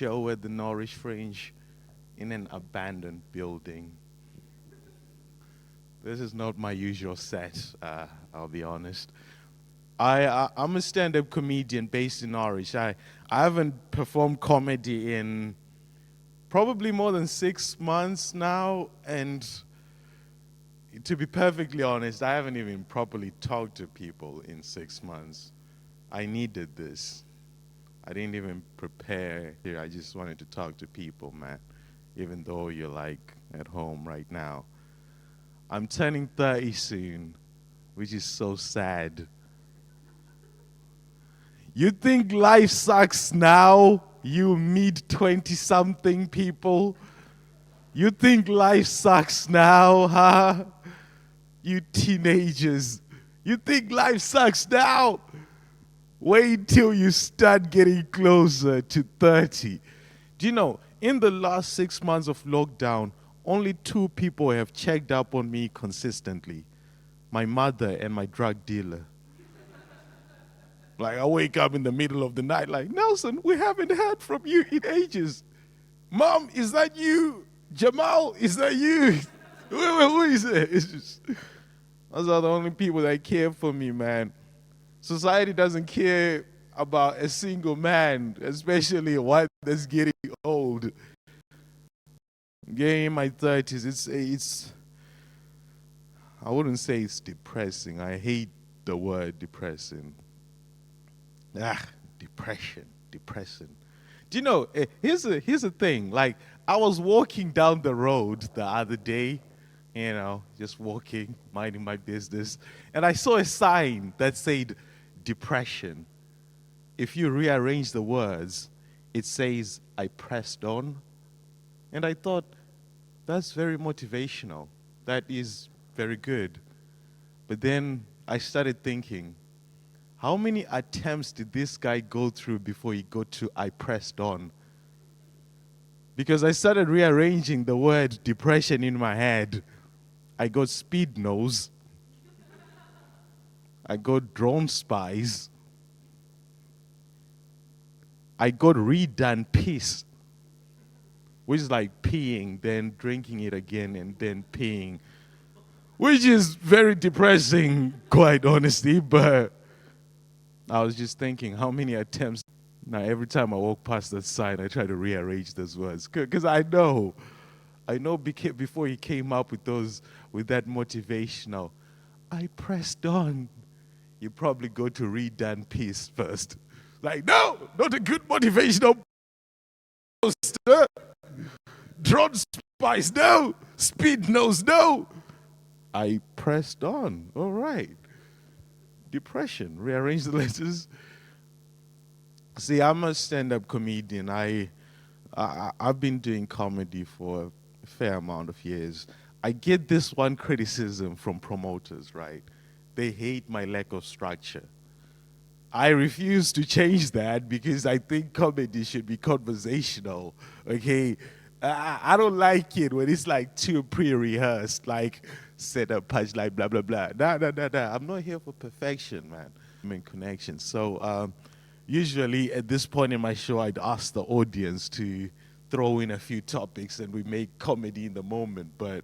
show at the Norwich Fringe in an abandoned building. This is not my usual set, I'll be honest. I'm a stand-up comedian based in Norwich. I haven't performed comedy in probably more than 6 months now, and to be perfectly honest, I haven't even properly talked to people in 6 months. I needed this. I didn't even prepare here. I just wanted to talk to people, man, even though you're like at home right now. I'm turning 30 soon, which is so sad. You think life sucks now, you mid-20-something people? You think life sucks now, huh? You teenagers. You think life sucks now? Wait till you start getting closer to 30. Do you know, in the last 6 months of lockdown, only 2 people have checked up on me consistently. My mother and my drug dealer. Like, I wake up in the middle of the night like, Nelson, we haven't heard from you in ages. Mom, is that you? Jamal, is that you? Who is it? It's just, those are the only people that care for me, man. Society doesn't care about a single man, especially one that's getting old. Getting in my 30s, it's I wouldn't say it's depressing. I hate the word depressing. Depression. Do you know, here's the thing. Like, I was walking down the road the other day, just walking, minding my business, and I saw a sign that said depression. If you rearrange the words, it says, I pressed on. And I thought, that's very motivational. That is very good. But then I started thinking, how many attempts did this guy go through before he got to I pressed on? Because I started rearranging the word depression in my head. I got speed nose. I got drone spies. I got redone piss, which is like peeing, then drinking it again, and then peeing, which is very depressing, quite honestly, but I was just thinking, how many attempts? Now, every time I walk past that sign, I try to rearrange those words, because I know before he came up with that motivational, I pressed on, you probably go to redone peace first. Like, no, not a good motivational poster. Drone spice, no. Speed nose, no. I pressed on. All right. Depression. Rearrange the letters. See, I'm a stand-up comedian. I've been doing comedy for a fair amount of years. I get this one criticism from promoters, right? They hate my lack of structure. I refuse to change that because I think comedy should be conversational, okay? I don't like it when it's like too pre-rehearsed, like set up, punchline, blah, blah, blah. Nah. I'm not here for perfection, man. I'm in connection. So usually at this point in my show, I'd ask the audience to throw in a few topics and we make comedy in the moment. But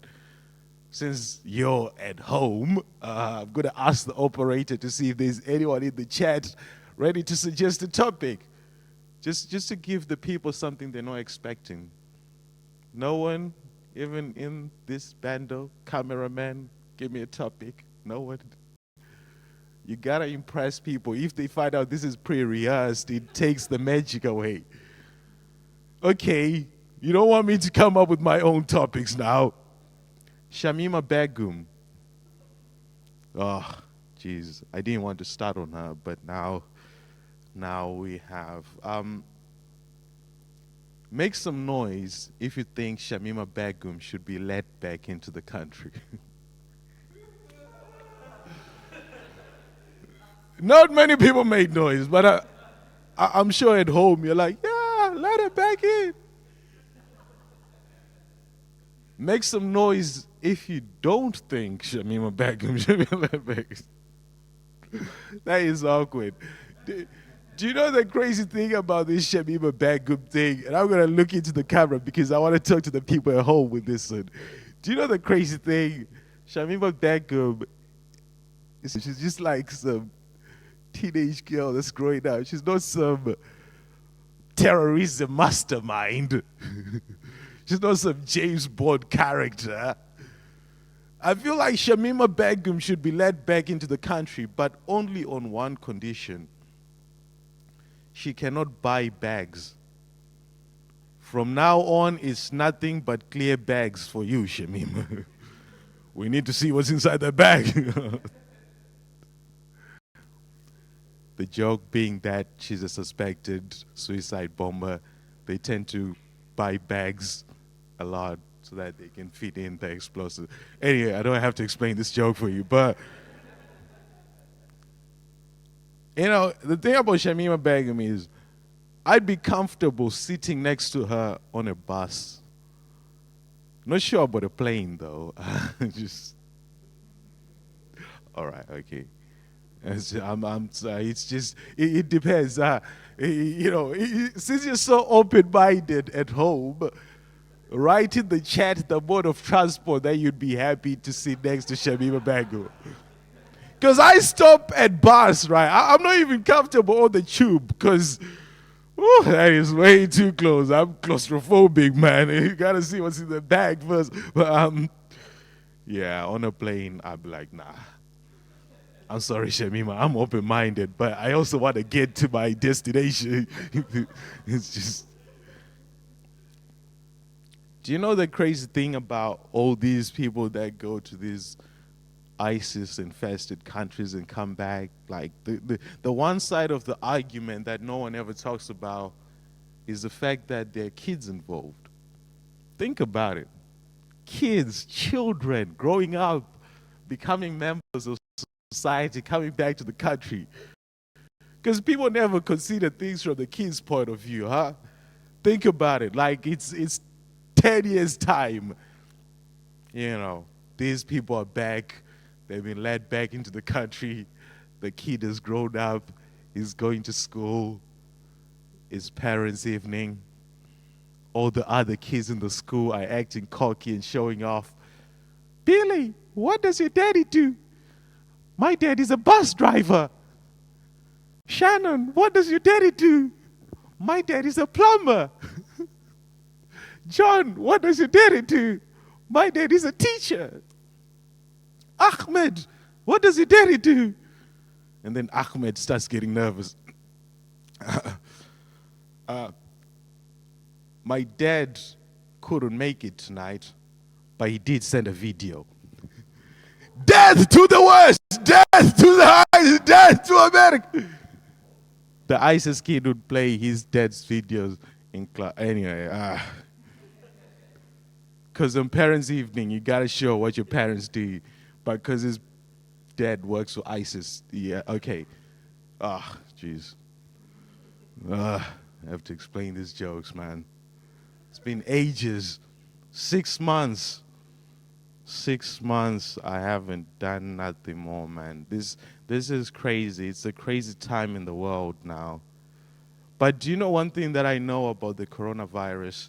since you're at home, I'm going to ask the operator to see if there's anyone in the chat ready to suggest a topic. Just to give the people something they're not expecting. No one, even in this bando, cameraman, give me a topic. No one. You got to impress people. If they find out this is pre-rehearsed, it takes the magic away. Okay, you don't want me to come up with my own topics now. Shamima Begum. Oh, jeez. I didn't want to start on her, but now we have. Make some noise if you think Shamima Begum should be let back into the country. Not many people made noise, but I'm sure at home you're like, yeah, let her back in. Make some noise if you don't think Shamima Begum should be let back. That is awkward. Do Do you know the crazy thing about this Shamima Begum thing? And I'm going to look into the camera because I want to talk to the people at home with this one. Do you know the crazy thing? Shamima Begum, she's just like some teenage girl that's growing up. She's not some terrorism mastermind. She's not some James Bond character. I feel like Shamima Begum should be let back into the country, but only on one condition. She cannot buy bags. From now on, it's nothing but clear bags for you, Shamima. We need to see what's inside the bag. The joke being that she's a suspected suicide bomber. They tend to buy bags a lot so that they can fit in the explosive. Anyway, I don't have to explain this joke for you, but you know, the thing about Shamima Begum is I'd be comfortable sitting next to her on a bus. Not sure about a plane though. Just all right, okay. I'm sorry. It's just it depends. You know, since you're so open-minded at home, write in the chat the mode of transport that you'd be happy to sit next to Shamima Begum. Because I stop at bus, right? I'm not even comfortable on the tube because that is way too close. I'm claustrophobic, man. You gotta see what's in the bag first. But yeah, on a plane, I'd be like, nah. I'm sorry, Shamima. I'm open-minded, but I also want to get to my destination. It's just. Do you know the crazy thing about all these people that go to these ISIS-infested countries and come back? Like the one side of the argument that no one ever talks about is the fact that there are kids involved. Think about it. Kids, children, growing up, becoming members of society, coming back to the country. Because people never consider things from the kids' point of view, huh? Think about it. Like it's 10 years' time. You know, these people are back. They've been led back into the country. The kid has grown up. He's going to school. It's parents' evening. All the other kids in the school are acting cocky and showing off. Billy, what does your daddy do? My dad is a bus driver. Shannon, what does your daddy do? My dad is a plumber. John, what does your daddy do? My dad is a teacher. Ahmed, what does your daddy do? And then Ahmed starts getting nervous. My dad couldn't make it tonight, but he did send a video. Death to the West! Death to the ISIS! Death to America! The ISIS kid would play his dad's videos in class. Anyway, because on parents' evening, you gotta show what your parents do. But because his dad works for ISIS, yeah, okay. Jeez. I have to explain these jokes, man. It's been ages. 6 months. 6 months, I haven't done nothing more, man. This is crazy. It's a crazy time in the world now. But do you know one thing that I know about the coronavirus?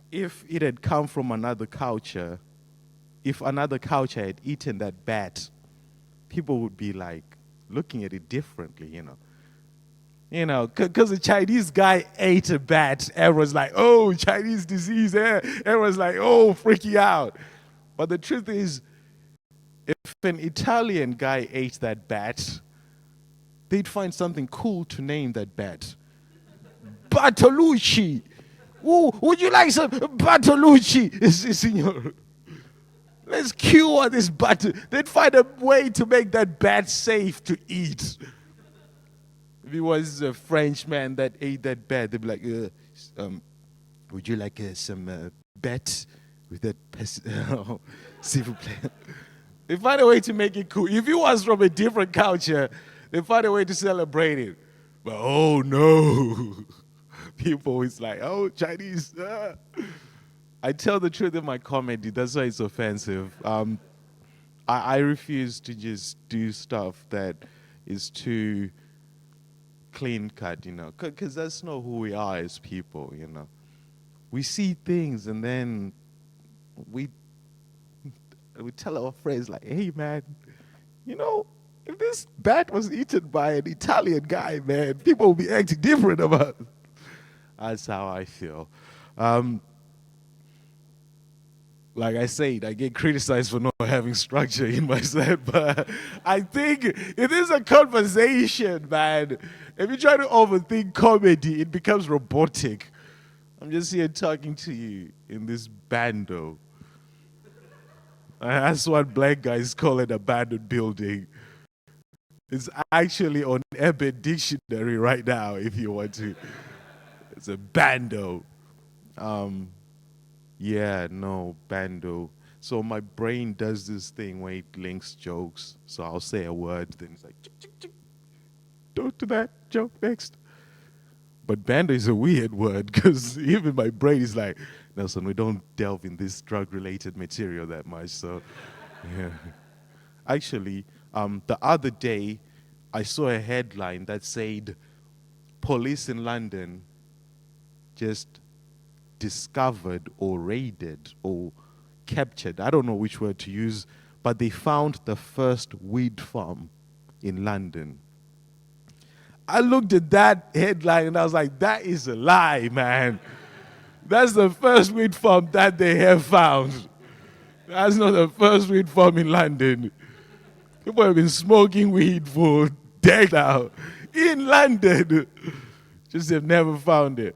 If it had come from another culture, if another culture had eaten that bat, people would be like looking at it differently, you know. You know, because a Chinese guy ate a bat, everyone's like, oh, Chinese disease, eh? Everyone's like, oh, freaking out. But the truth is, if an Italian guy ate that bat, they'd find something cool to name that bat. Bartolucci. Ooh, would you like some Bartolucci, signor? Let's cure this bat. They'd find a way to make that bat safe to eat. If it was a Frenchman that ate that bat, they'd be like, would you like some bat with that s'il vous plaît? They find a way to make it cool. If it was from a different culture, they find a way to celebrate it. But oh no, people is like, oh, Chinese. I tell the truth in my comedy. That's why it's offensive. I refuse to just do stuff that is too clean cut, because that's not who we are as people. We see things and then we we tell our friends like, hey man, if this bat was eaten by an Italian guy, man, people will be acting different about it. That's how I feel. Like I said, I get criticized for not having structure in my set, but I think it is a conversation, man. If you try to overthink comedy, it becomes robotic. I'm just here talking to you in this bando. That's what black guys call an abandoned building. It's actually on Urban Dictionary right now, if you want to. It's a bando. Yeah, no, bando. So my brain does this thing where it links jokes. So I'll say a word, then it's like, chick, chick, chick. Don't do that joke next. But bando is a weird word because even my brain is like, Nelson, we don't delve in this drug-related material that much. So, yeah. Actually, the other day, I saw a headline that said, police in London just discovered or raided or captured, I don't know which word to use, but they found the first weed farm in London. I looked at that headline and I was like, that is a lie, man. That's the first weed farm that they have found. That's not the first weed farm in London. People have been smoking weed for decades now in London. Just have never found it.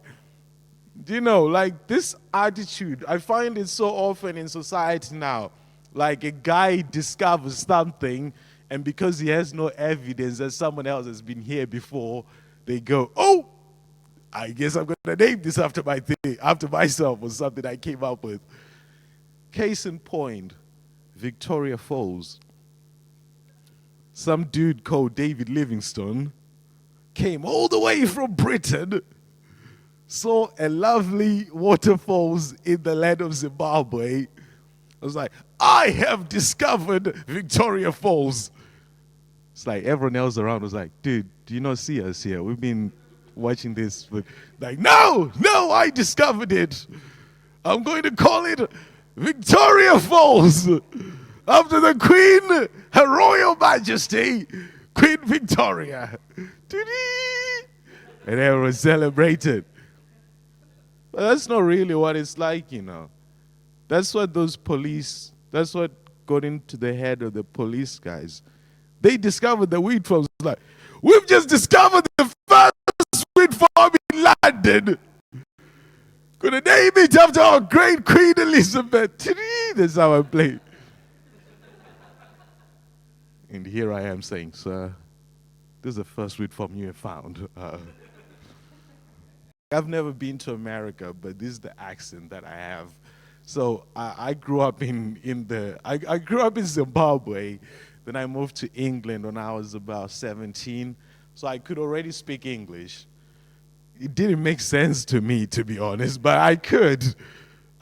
Like this attitude, I find it so often in society now. Like a guy discovers something, and because he has no evidence that someone else has been here before, they go, oh, I guess I'm going to name this after after myself or something I came up with. Case in point, Victoria Falls. Some dude called David Livingstone came all the way from Britain, saw a lovely waterfalls in the land of Zimbabwe. I was like, I have discovered Victoria Falls. It's like everyone else around was like, dude, do you not see us here? We've been watching this. Like, no, I discovered it. I'm going to call it Victoria Falls. After the Queen, Her Royal Majesty, Queen Victoria. And everyone celebrated. But that's not really what it's like, That's what that's what got into the head of the police guys. They discovered the weed farms. Like, we've just discovered the first weed farm in London. Gonna name it after our great Queen Elizabeth. That's how I play. And here I am saying, sir, this is the first weed farm you have found. I've never been to America, but this is the accent that I have. So I grew up I grew up in Zimbabwe. Then I moved to England when I was about 17. So I could already speak English. It didn't make sense to me, to be honest, but I could.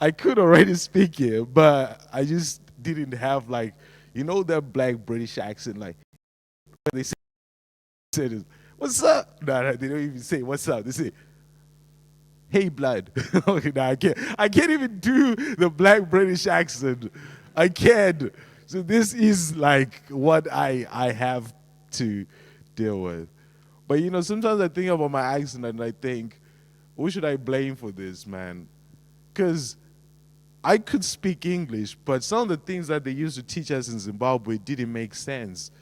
I could already speak it, but I just didn't have that black British accent, like when they say, what's up? No, they don't even say what's up. They say, hey blood. Okay, no, I can't even do the black British accent. I can't. So this is like what I have to deal with. But sometimes I think about my accent and I think, who should I blame for this, man? Because I could speak English, but some of the things that they used to teach us in Zimbabwe didn't make sense.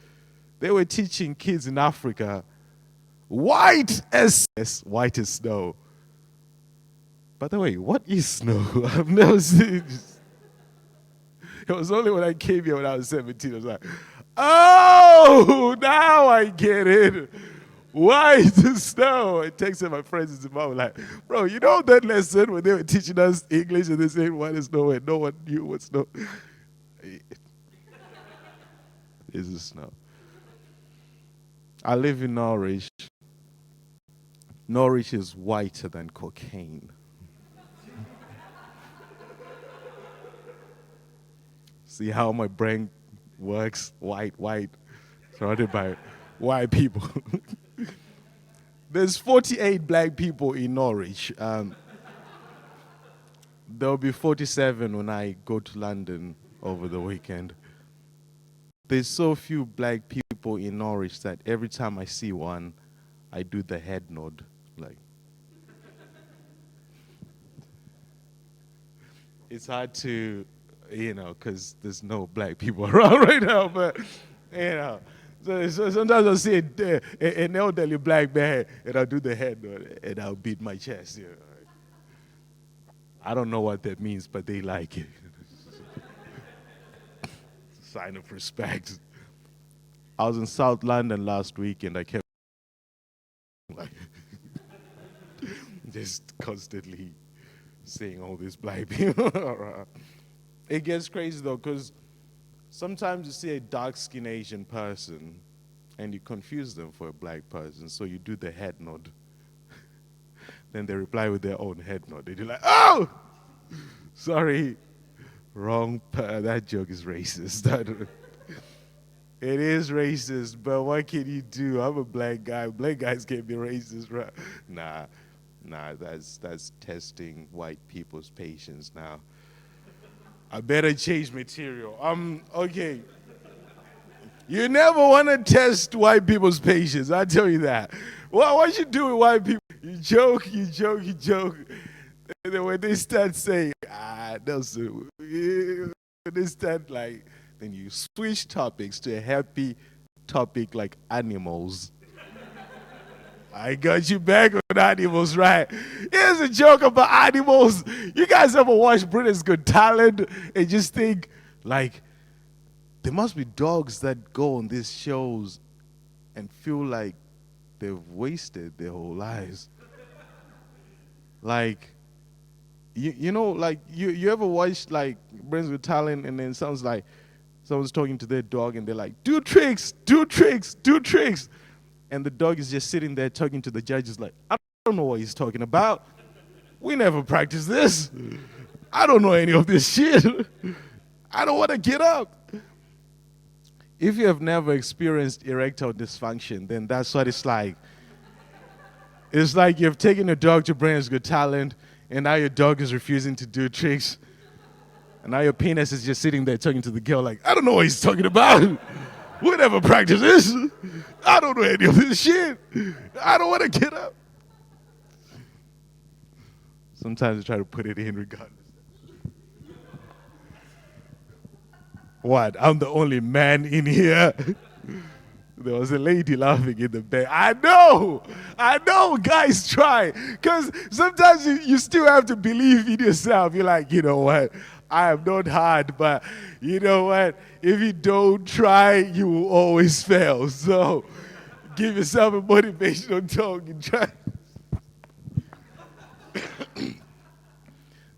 They were teaching kids in Africa white as snow. By the way, what is snow? I've never seen it. It was only when I came here when I was 17, I was like, oh, now I get it. White as snow. I texted my friends in Zimbabwe like, bro, that lesson when they were teaching us English and they said white as snow and no one knew what snow. This is snow. I live in Norwich. Norwich is whiter than cocaine. See how my brain works? White, surrounded by white people. There's 48 black people in Norwich. There'll be 47 when I go to London over the weekend. There's so few black people in Norwich that every time I see one, I do the head nod. Like, it's hard to, because there's no black people around right now, but, so sometimes I'll see an elderly black man, and I'll do the head nod, and I'll beat my chest. I don't know what that means, but they like it. It's a sign of respect. I was in South London last week, and I kept like just constantly seeing all these black people. It gets crazy though, because sometimes you see a dark-skinned Asian person and you confuse them for a black person, so you do the head nod. Then they reply with their own head nod. They're like, oh! Sorry, wrong. That joke is racist. It is racist, but what can you do? I'm a black guy. Black guys can't be racist, right? Nah, that's testing white people's patience now. I better change material. Okay. You never want to test white people's patience, I tell you that. Well, what you do with white people? You joke. And then when they start saying, when they start then you switch topics to a happy topic like animals. I got you back on animals, right? Here's a joke about animals. You guys ever watch Britain's Got Talent and just think, there must be dogs that go on these shows and feel like they've wasted their whole lives. You ever watch Britain's Got Talent and then sounds like someone's talking to their dog and they're like, do tricks. And the dog is just sitting there talking to the judges like, I don't know what he's talking about. We never practiced this. I don't know any of this shit. I don't want to get up. If you have never experienced erectile dysfunction, then that's what it's like. It's like you've taken a dog to Britain's Got Talent, and now your dog is refusing to do tricks. And now your penis is just sitting there talking to the girl like, I don't know what he's talking about. We never practiced this. I don't know any of this shit. I don't want to get up. Sometimes I try to put it in regardless. What? I'm the only man in here. There was a lady laughing in the back. I know, guys try. Because sometimes you still have to believe in yourself. You're like, you know what? I am not hard, but you know what? If you don't try, you will always fail. So give yourself a motivational talk and try.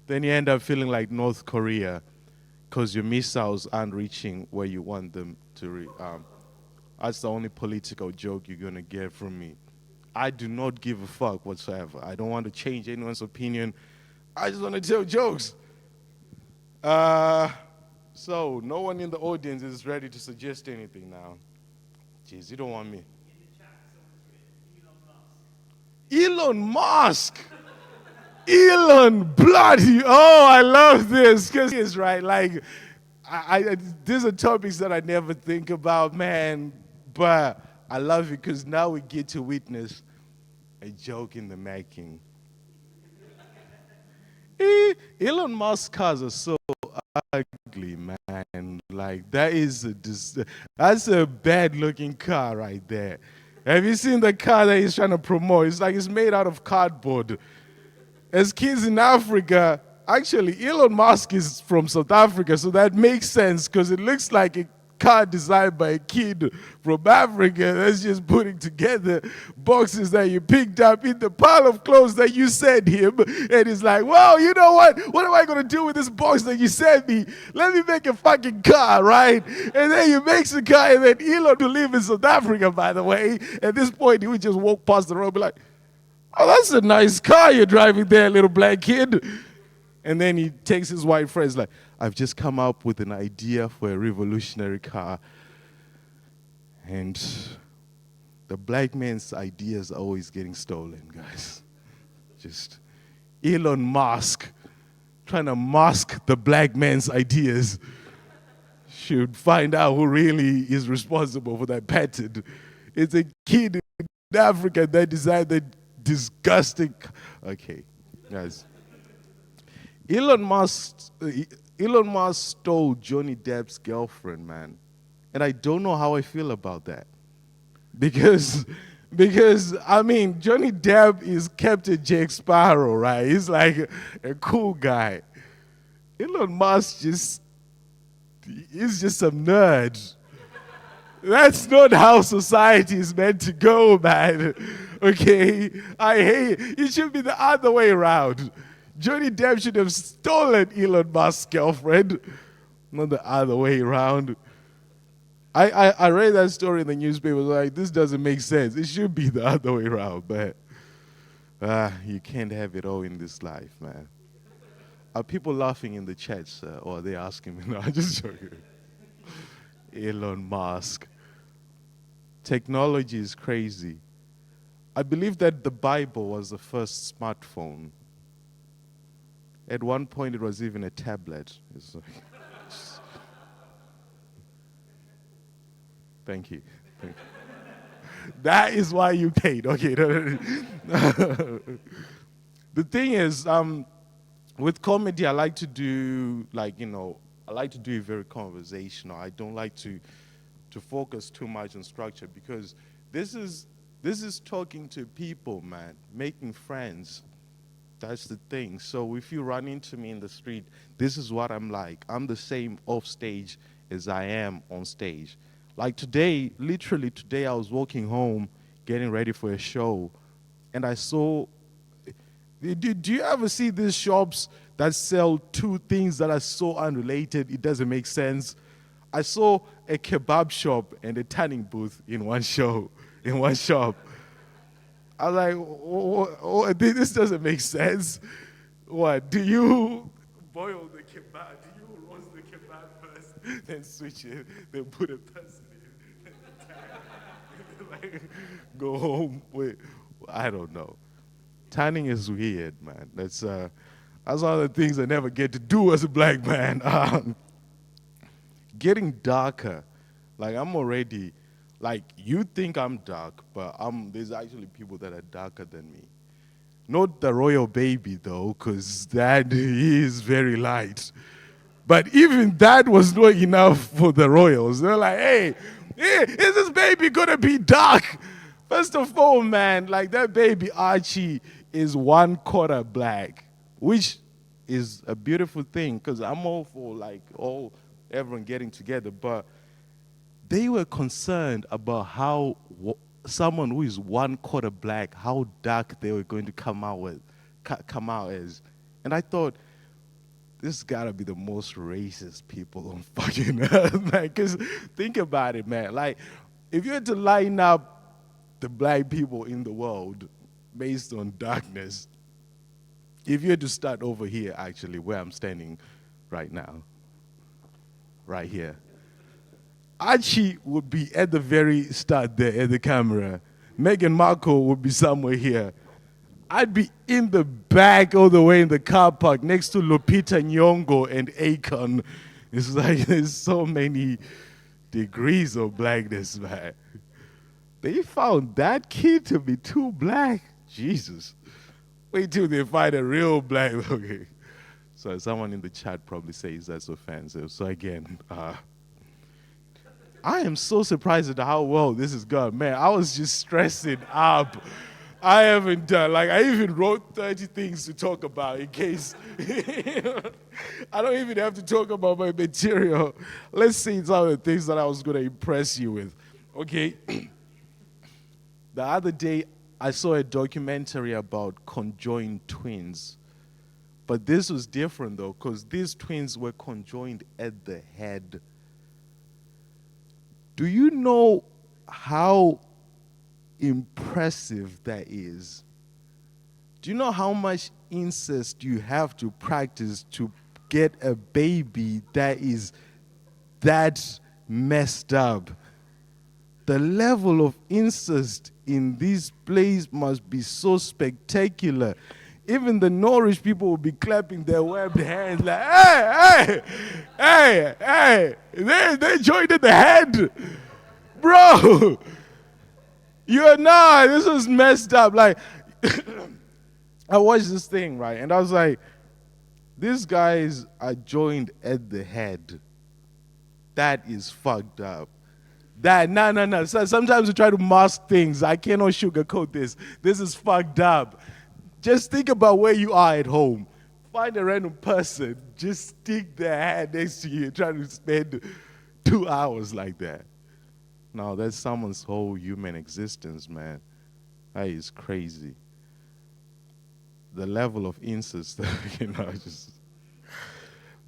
Then you end up feeling like North Korea because your missiles aren't reaching where you want them to reach. That's the only political joke you're going to get from me. I do not give a fuck whatsoever. I don't want to change anyone's opinion. I just want to tell jokes. So no one in the audience is ready to suggest anything now. Jeez, you don't want me. Elon Musk. Elon bloody. Oh, I love this because he is right. These are topics that I never think about, man. But I love it because now we get to witness a joke in the making. Elon Musk cars are so ugly, man. That's a bad-looking car right there. Have you seen the car that he's trying to promote? It's like it's made out of cardboard. As kids in Africa, actually, Elon Musk is from South Africa, so that makes sense because it looks like a car designed by a kid from Africa that's just putting together boxes that you picked up in the pile of clothes that you sent him. And he's like, well, you know what? What am I going to do with this box that you sent me? Let me make a fucking car, right? And then he makes a car, and then Elon, who lives in South Africa, by the way, at this point, he would just walk past the road and be like, oh, that's a nice car you're driving there, little black kid. And then he takes his white friends like, I've just come up with an idea for a revolutionary car. And The black man's ideas are always getting stolen, guys. Just Elon Musk trying to mask the black man's ideas. Should find out who really is responsible for that patent. It's a kid in Africa that designed that disgusting. Okay, guys. Elon Musk, Elon Musk stole Johnny Depp's girlfriend, man, and I don't know how I feel about that, because I mean Johnny Depp is Captain Jack Sparrow, right? He's like a cool guy. Elon Musk he's just some nerd. That's not how society is meant to go, man. Okay? I hate it. It should be the other way around. Johnny Depp should have stolen Elon Musk's girlfriend, not the other way around. I read that story in the newspaper. Like, this doesn't make sense. It should be the other way around, but you can't have it all in this life, man. Are people laughing in the chat, sir? Or are they asking me? No, I'm just joking. Elon Musk. Technology is crazy. I believe that the Bible was the first smartphone. At one point, it was even a tablet. It's like, Thank you. Thank you. That is why you paid. Okay. The thing is, with comedy, I like to do, I like to do it very conversational. I don't like to focus too much on structure, because this is talking to people, man, making friends. That's the thing. So if you run into me in the street, this is what I'm like. I'm the same off stage as I am on stage. Like today, literally today, I was walking home, getting ready for a show, and I saw, do you ever see these shops that sell two things that are so unrelated, it doesn't make sense? I saw a kebab shop and a tanning booth in one shop. I was like, this doesn't make sense. What, do you boil the kebab? Do you roast the kebab first, then switch it, then put a person in, like, go home with, I don't know. Tanning is weird, man. That's one of the things I never get to do as a black man. Getting darker. Like, I'm already, like, you think I'm dark, but there's actually people that are darker than me. Not the royal baby, though, because that is very light. But even that was not enough for the royals. They're like, hey, is this baby going to be dark? First of all, man, like, that baby Archie is 1/4 black, which is a beautiful thing, because I'm all for, like, everyone getting together, but they were concerned about how someone who is 1/4 black, how dark they were going to come out as. And I thought, this gotta be the most racist people on fucking earth, man. Because think about it, man. Like, if you had to line up the black people in the world based on darkness, if you had to start over here, actually, where I'm standing right now, right here, Archie would be at the very start there at the camera. Meghan Markle would be somewhere here. I'd be in the back all the way in the car park next to Lupita Nyong'o and Akon. It's like there's so many degrees of blackness, man. They found that kid to be too black. Jesus. Wait till they find a real black. Okay. So someone in the chat probably says that's offensive. So again, I am so surprised at how well this is going. Man, I was just stressing up. I haven't done, like, I even wrote 30 things to talk about in case. I don't even have to talk about my material. Let's see some of the things that I was going to impress you with. Okay. The other day, I saw a documentary about conjoined twins. But this was different, though, because these twins were conjoined at the head. Do you know how impressive that is? Do you know how much incest you have to practice to get a baby that is that messed up? The level of incest in this place must be so spectacular. Even the Norwich people will be clapping their webbed hands like, hey, hey, hey, hey. They joined at the head. Bro, you're not. This was messed up. Like, I watched this thing, right? And I was like, these guys are joined at the head. That is fucked up. No. So sometimes we try to mask things. I cannot sugarcoat this. This is fucked up. Just think about where you are at home. Find a random person. Just stick their hand next to you and try to spend 2 hours like that. No, that's someone's whole human existence, man. That is crazy. The level of incest, just...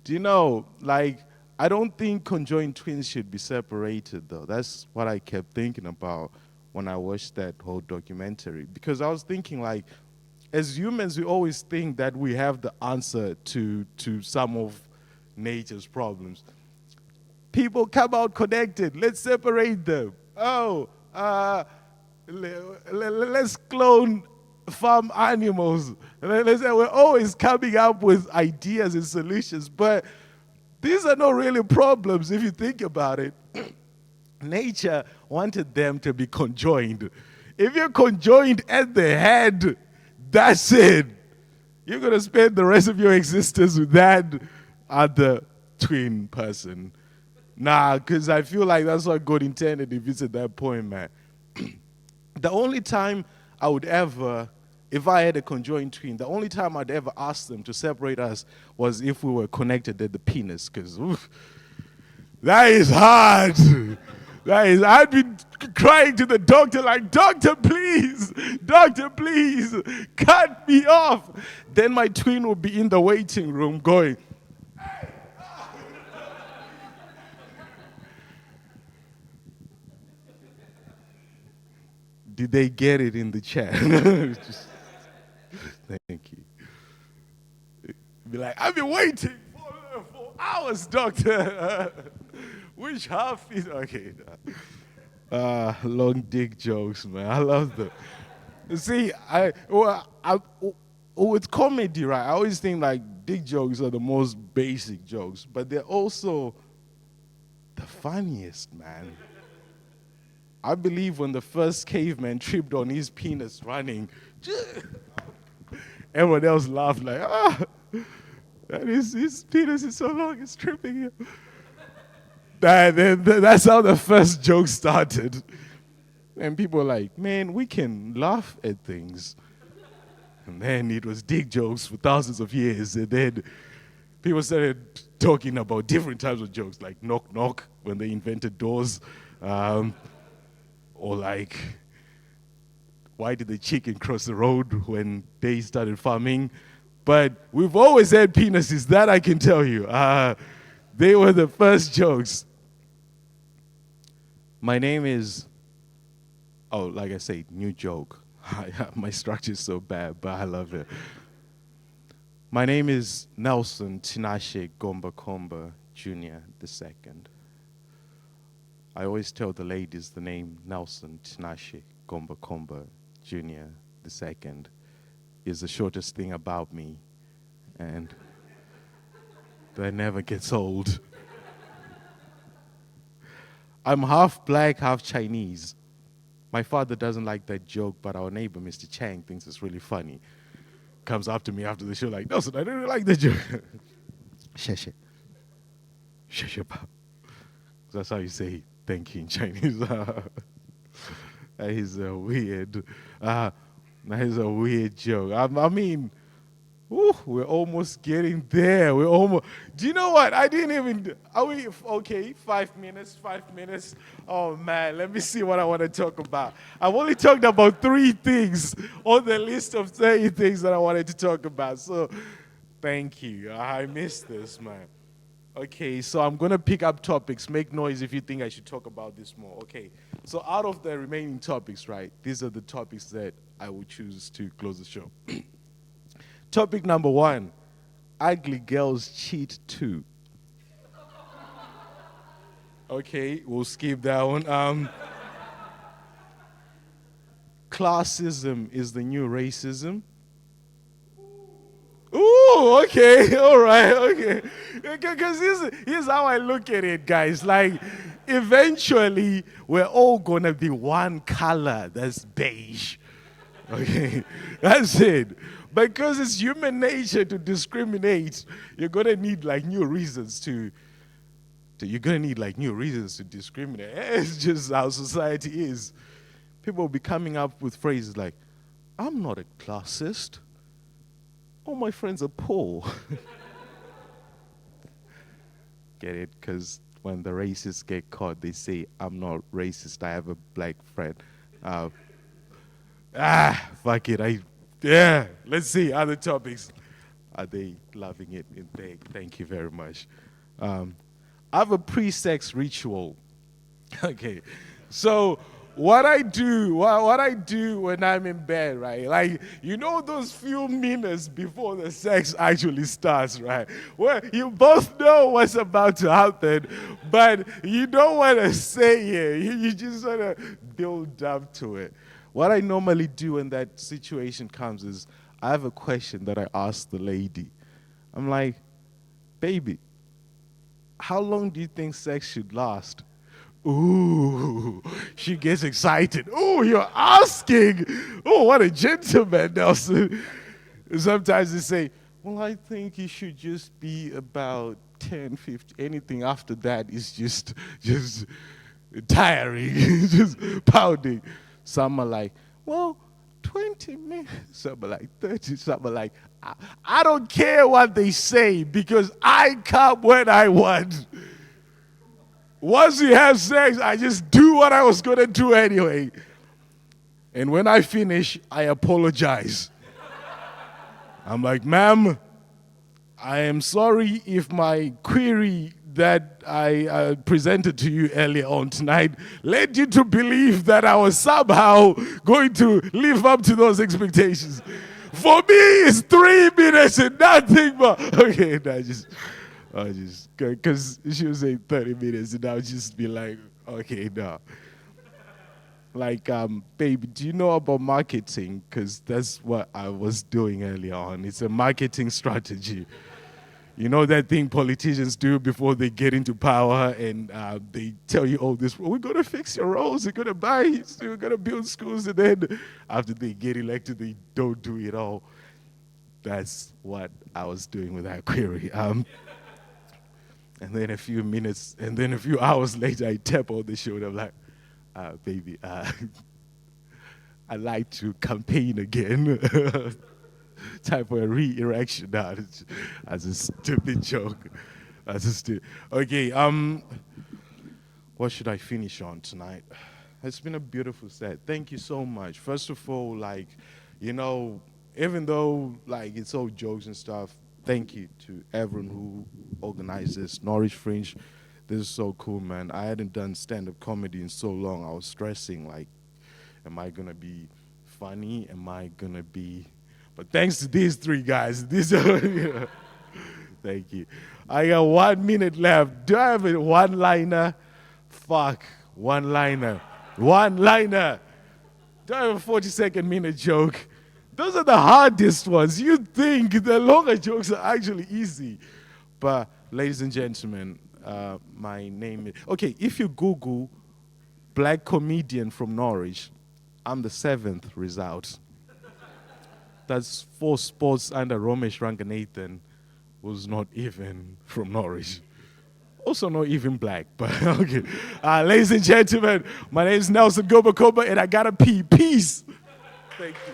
Do you know, like, I don't think conjoined twins should be separated, though. That's what I kept thinking about when I watched that whole documentary. Because I was thinking, like, as humans, we always think that we have the answer to some of nature's problems. People come out connected. Let's separate them. Oh, let's clone farm animals. Let's say we're always coming up with ideas and solutions, but these are not really problems if you think about it. Nature wanted them to be conjoined. If you're conjoined at the head, that's it. You're going to spend the rest of your existence with that other twin person. Nah, because I feel like that's what God intended if it's at that point, man. The only time I would ever, if I had a conjoined twin, the only time I'd ever ask them to separate us was if we were connected at the penis, because that is hard. I'd be crying to the doctor like, doctor, please, cut me off. Then my twin would be in the waiting room going, hey, Did they get it in the chat? Thank you. Be like, I've been waiting for hours, doctor. Which half is okay? Long dick jokes, man. I love them. See, with comedy, right? I always think like dick jokes are the most basic jokes, but they're also the funniest, man. I believe when the first caveman tripped on his penis running, everyone else laughed like, his penis is so long, it's tripping him. That's how the first joke started. And people were like, man, we can laugh at things. And then it was dick jokes for thousands of years. And then people started talking about different types of jokes, like knock, knock, when they invented doors. Or like, why did the chicken cross the road when they started farming? But we've always had penises, that I can tell you. They were the first jokes. My name is, like I said, new joke. My structure is so bad, but I love it. My name is Nelson Tinashe Gombakomba Jr. II. I always tell the ladies the name Nelson Tinashe Gombakomba Jr. II is the shortest thing about me, and that never gets old. I'm half black, half Chinese. My father doesn't like that joke, but our neighbor, Mr. Chang, thinks it's really funny. Comes up to me after the show like, Nelson, I don't really like that joke. Sheshe. Sheshe pao. That's how you say thank you in Chinese. That is a weird joke. I mean, we're almost getting there. Do you know what? I didn't even, are we, okay, 5 minutes. Oh man, let me see what I want to talk about. I've only talked about 3 things on the list of 30 things that I wanted to talk about. So, thank you. I missed this, man. Okay, so I'm going to pick up topics. Make noise if you think I should talk about this more. Okay, so out of the remaining topics, right, these are the topics that I would choose to close the show. Topic number 1, ugly girls cheat too. Okay, we'll skip that one. classism is the new racism? Ooh, okay, all right, okay. Because here's how I look at it, guys. Like, eventually, we're all gonna be one color that's beige. Okay, that's it. Because it's human nature to discriminate, you're gonna need like new reasons you're gonna need like new reasons to discriminate. It's just how society is. People will be coming up with phrases like, "I'm not a classist. All my friends are poor." Get it? Because when the racists get caught, they say, "I'm not racist. I have a black friend." Fuck it. Yeah. Let's see other topics. Are they loving it in big? Thank you very much. I have a pre-sex ritual. Okay, so what I do when I'm in bed, right? Like, you know those few minutes before the sex actually starts, right? Where you both know what's about to happen, but you don't want to say it. You just want to build up to it. What I normally do when that situation comes is I have a question that I ask the lady. I'm like, "Baby, how long do you think sex should last?" Ooh, she gets excited. Ooh, you're asking. Oh, what a gentleman, Nelson. Sometimes they say, "Well, I think it should just be about 10, 15. Anything after that is just tiring, just pounding." Some are like, "Well, 20 minutes." Some are like 30. Some are like, I don't care what they say because I come when I want. Once we have sex, I just do what I was going to do anyway. And when I finish, I apologize. I'm like, "Ma'am, I am sorry if my query that I presented to you earlier on tonight led you to believe that I was somehow going to live up to those expectations. For me, it's 3 minutes and nothing but..." Okay, because she was saying 30 minutes, and I'll just be like, "Okay, no." Like, "Baby, do you know about marketing?" Because that's what I was doing earlier on. It's a marketing strategy. You know that thing politicians do before they get into power, and they tell you, "Oh, we're going to fix your roads, we're going to buy, we're going to build schools," and then after they get elected, they don't do it all. That's what I was doing with that query. And then a few hours later, I tap on the shoulder. I'm like, "Baby, I'd like to campaign again." Time for a re-erection now. As a stupid joke. Okay, what should I finish on tonight? It's been a beautiful set. Thank you so much. First of all, like, even though like it's all jokes and stuff, thank you to everyone who organized this. Norwich Fringe, this is so cool, man. I hadn't done stand-up comedy in so long. I was stressing, like, am I gonna be funny? Am I gonna be... But thanks to these three guys, thank you. I got 1 minute left. Do I have a one-liner? Fuck, one-liner. One-liner. Do I have a 40-second minute joke? Those are the hardest ones. You think the longer jokes are actually easy. But, ladies and gentlemen, my name is... Okay, if you Google black comedian from Norwich, I'm the 7th result. That's 4 spots under Ramesh Ranganathan, who's not even from Norwich. Also not even black, but okay. Ladies and gentlemen, my name is Nelson Gombakomba, and I gotta pee. Peace. Thank you.